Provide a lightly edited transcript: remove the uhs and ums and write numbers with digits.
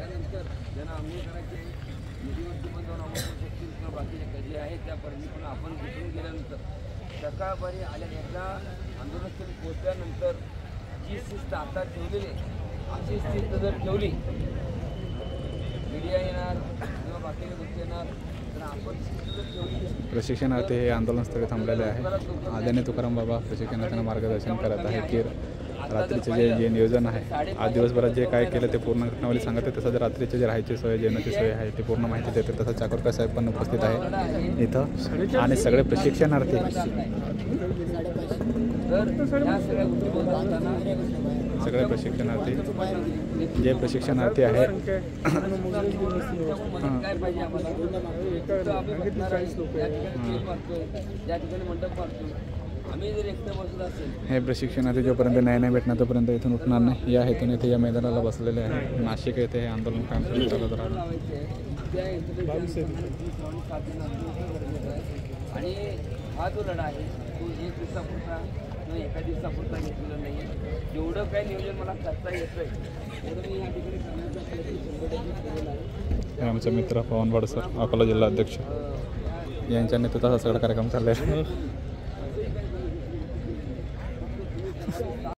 त्यानंतर ज्यांना आंघोळ करायचे नदीवरती पण जाऊन आंघोळ करू शकतील किंवा बाकीचे जे आहेत त्या परमिशन आपण घेऊन गेल्यानंतर सकाळपारी आल्या एकदा आंदोलनस्थळी पोहोचल्यानंतर जी शिस्त आता ठेवलेली अशी शिस्त जर ठेवली मीडिया येणार किंवा बाकीच्या गोष्टी येणार तर आपण शिस्त जर ठेवली. प्रशिक्षणार्थी हे आंदोलनस्थळी थांबलेले आहे. आदरणीय तुकाराम बाबा प्रशिक्षणार्थ्यांना मार्गदर्शन करत आहे की रात्रीचे जे नियोजन आहे आज दिवसभरात जे काय केलं ते पूर्ण घटनावली सांगते. तसंच रात्रीचे जे राहायची सोय जेवणाची सोय आहे ते पूर्ण माहिती देते. तसंच चाकरकर साहेब पण उपस्थित आहे इथं आणि सगळे प्रशिक्षणार्थी सगळे प्रशिक्षणार्थी जे प्रशिक्षणार्थी आहेत हे प्रशिक्षणार्थी जोपर्यंत न्याय नाही भेटणार तोपर्यंत इथून उठणार नाही या हेतून इथे या मैदानाला बसलेले आहे. नाशिक येथे हे आंदोलन काम चालत राहणार आणि हा जो लढा आहे तो एक दिवसापुरता किंवा एका दिवसापुरता घेतलेला नाही आहे. जेवढं काही नियोजन मला करता येतं आहे तेवढं मी या ठिकाणी करण्याचा प्रयत्न आहे. आमचे मित्र पवन वाडसर अकोला जिल्हा अध्यक्ष यांच्या नेतृत्वात हा सगळा कार्यक्रम चालला आहे.